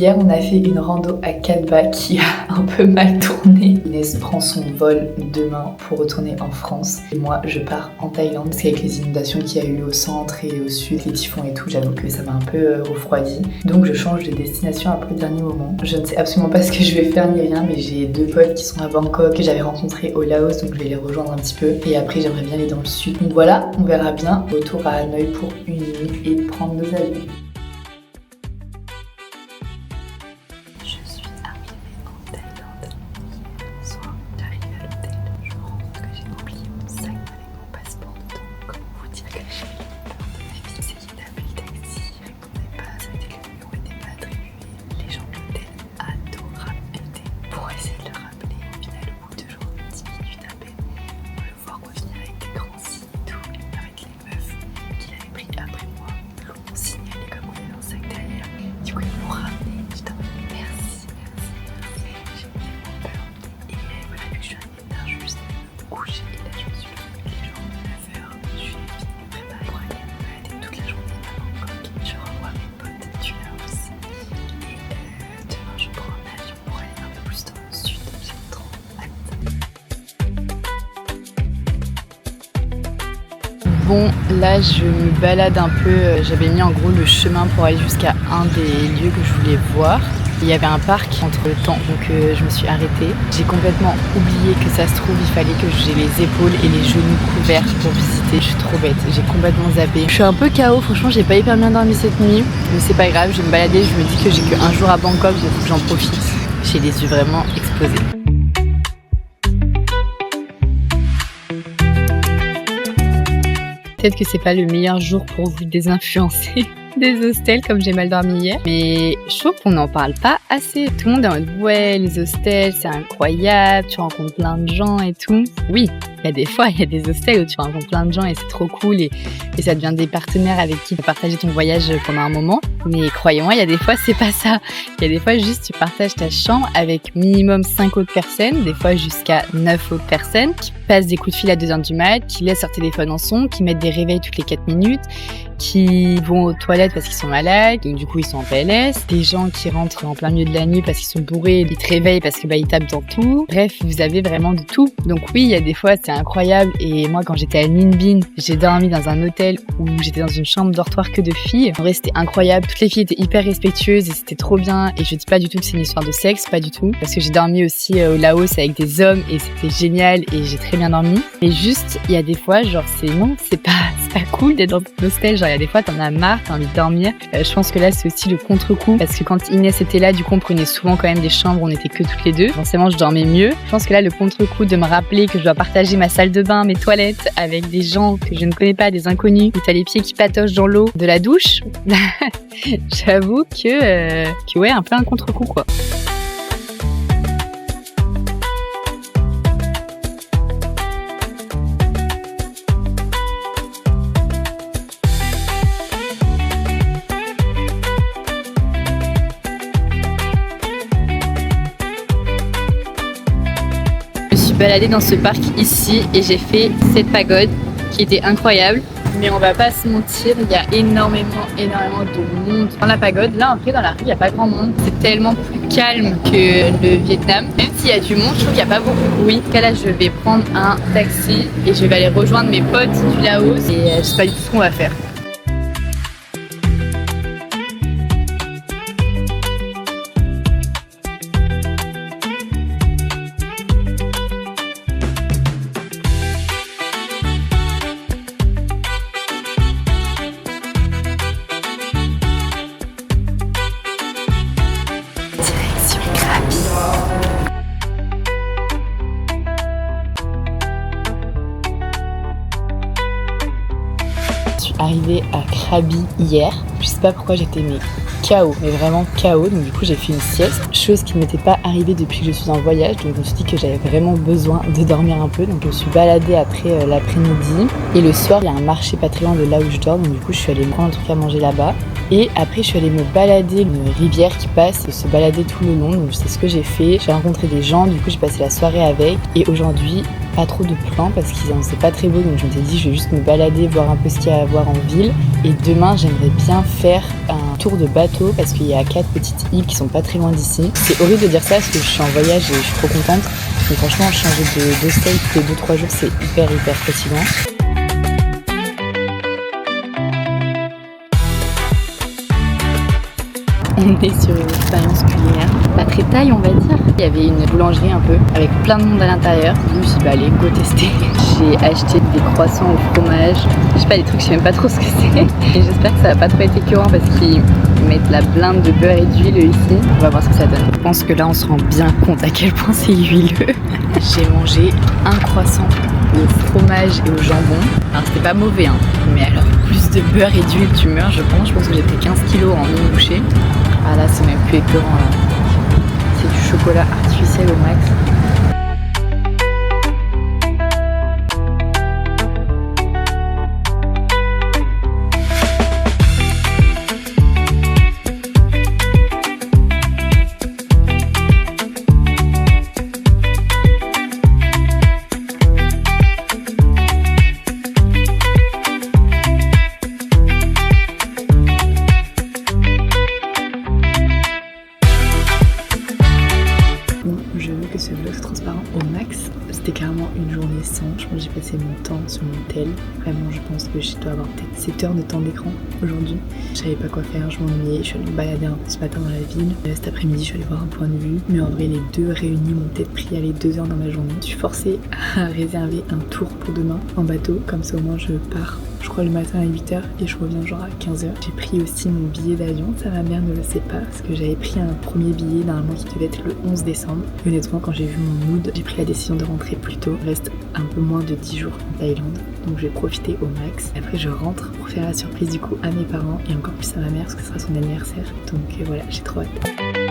Hier, on a fait une rando à Cadba qui a un peu mal tourné. Inès prend son vol demain pour retourner en France. Et moi, je pars en Thaïlande. Parce qu'avec les inondations qu'il y a eu au centre et au sud, les typhons et tout, j'avoue que ça m'a un peu refroidi. Donc je change de destination après le dernier moment. Je ne sais absolument pas ce que je vais faire ni rien, mais j'ai 2 potes qui sont à Bangkok que j'avais rencontrés au Laos, donc je vais les rejoindre un petit peu. Et après, j'aimerais bien aller dans le sud. Donc voilà, on verra bien. Retour à Hanoï pour une nuit et prendre nos avions. Bon, là je me balade un peu, j'avais mis en gros le chemin pour aller jusqu'à un des lieux que je voulais voir. Il y avait un parc entre le temps, donc je me suis arrêtée. J'ai complètement oublié que ça se trouve, il fallait que j'ai les épaules et les genoux couverts pour visiter. Je suis trop bête, j'ai complètement zappé. Je suis un peu KO, franchement j'ai pas hyper bien dormi cette nuit. Mais c'est pas grave, je vais me balader, je me dis que j'ai qu'un jour à Bangkok, donc faut que j'en profite. J'ai les yeux vraiment explosés. Peut-être que c'est pas le meilleur jour pour vous désinfluencer des hostels comme j'ai mal dormi hier. Mais je trouve qu'on n'en parle pas assez. Tout le monde est en mode ouais, les hostels c'est incroyable, tu rencontres plein de gens et tout. Oui, il y a des fois, il y a des hostels où tu rencontres plein de gens et c'est trop cool et ça devient des partenaires avec qui tu peux partager ton voyage pendant un moment. Mais croyez-moi, il y a des fois c'est pas ça. Il y a des fois juste tu partages ta chambre avec minimum 5 autres personnes, des fois jusqu'à 9 autres personnes qui passent des coups de fil à 2h du mat, qui laissent leur téléphone en son, qui mettent des réveils toutes les 4 minutes, qui vont aux toilettes parce qu'ils sont malades, donc du coup ils sont en PLS, des gens qui rentrent en plein milieu de la nuit parce qu'ils sont bourrés, ils te réveillent parce que ils tapent dans tout. Bref, vous avez vraiment de tout. Donc oui, il y a des fois c'est incroyable et moi quand j'étais à Ninh Binh, j'ai dormi dans un hôtel où j'étais dans une chambre dortoir que de filles. En vrai, c'était incroyable. Toutes les filles étaient hyper respectueuses et c'était trop bien et je dis pas du tout que c'est une histoire de sexe, pas du tout, parce que j'ai dormi aussi au Laos avec des hommes et c'était génial et j'ai très bien dormi. Et juste, il y a des fois genre c'est pas cool d'être dans un hostel, genre il y a des fois t'en as marre, t'as envie de dormir. Je pense que là c'est aussi le contre-coup parce que quand Inès était là, du coup on prenait souvent quand même des chambres où on était que toutes les deux. Forcément je dormais mieux. Je pense que là le contre-coup de me rappeler que je dois partager ma salle de bain, mes toilettes avec des gens que je ne connais pas, des inconnus, où t'as les pieds qui patochent dans l'eau de la douche. J'avoue que ouais, un peu un contre-coup quoi. Baladée dans ce parc ici et j'ai fait cette pagode qui était incroyable, mais on va pas se mentir, il y a énormément de monde dans la pagode. Là après dans la rue il n'y a pas grand monde, c'est tellement plus calme que le Vietnam, même s'il y a du monde je trouve qu'il n'y a pas beaucoup de bruit. En tout cas là je vais prendre un taxi et je vais aller rejoindre mes potes du Laos et je sais pas du tout ce qu'on va faire. Arrivée à Krabi hier, je sais pas pourquoi j'étais KO, mais vraiment KO, donc du coup j'ai fait une sieste, chose qui ne m'était pas arrivée depuis que je suis en voyage, donc je me suis dit que j'avais vraiment besoin de dormir un peu, donc je me suis baladée après l'après-midi et le soir il y a un marché pas très loin de là où je dors, donc du coup je suis allée me prendre un truc à manger là-bas Et après je suis allée me balader, une rivière qui passe, se balader tout le long, donc c'est ce que j'ai fait. J'ai rencontré des gens, du coup j'ai passé la soirée avec. Et aujourd'hui, pas trop de plans parce que c'est pas très beau, donc je m'étais dit je vais juste me balader, voir un peu ce qu'il y a à voir en ville. Et demain j'aimerais bien faire un tour de bateau parce qu'il y a 4 petites îles qui sont pas très loin d'ici. C'est horrible de dire ça parce que je suis en voyage et je suis trop contente, mais franchement changer de style tous les 2-3 jours c'est hyper fatigant. On est sur une expérience culinaire, pas très taille on va dire. Il y avait une boulangerie un peu, avec plein de monde à l'intérieur. Je me suis dit bah allez, go tester. J'ai acheté des croissants au fromage, je sais pas, des trucs, je sais même pas trop ce que c'est. Et j'espère que ça va pas trop être écœurant parce qu'ils mettent la blinde de beurre et d'huile ici. On va voir ce que ça donne. Je pense que là on se rend bien compte à quel point c'est huileux. J'ai mangé un croissant au fromage et au jambon. Alors c'était pas mauvais hein, mais alors plus de beurre et d'huile tu meurs je pense. Je pense que j'ai pris 15 kilos en une bouchée. Ah là c'est même plus écœurant là. C'est du chocolat artificiel au max. J'avoue que ce vlog transparent au max, c'était carrément une journée sans. Je pense que j'ai passé mon temps sur mon tel. Vraiment, je pense que je dois avoir peut-être 7 heures de temps d'écran aujourd'hui. Je savais pas quoi faire, je m'ennuyais. Je suis allée me balader un peu ce matin dans la ville. Cet après-midi, je suis allée voir un point de vue. Mais en vrai, les deux réunis m'ont peut-être pris 2 heures dans ma journée. Je suis forcée à réserver un tour pour demain en bateau. Comme ça, au moins, je pars. Je crois le matin à 8h et je reviens genre à 15h. J'ai pris aussi mon billet d'avion, ça ma mère ne le sait pas parce que j'avais pris un premier billet normalement qui devait être le 11 décembre. Et honnêtement quand j'ai vu mon mood, j'ai pris la décision de rentrer plus tôt. Il reste un peu moins de 10 jours en Thaïlande, donc je vais profiter au max. Après je rentre pour faire la surprise du coup à mes parents et encore plus à ma mère parce que ce sera son anniversaire. Donc voilà, j'ai trop hâte.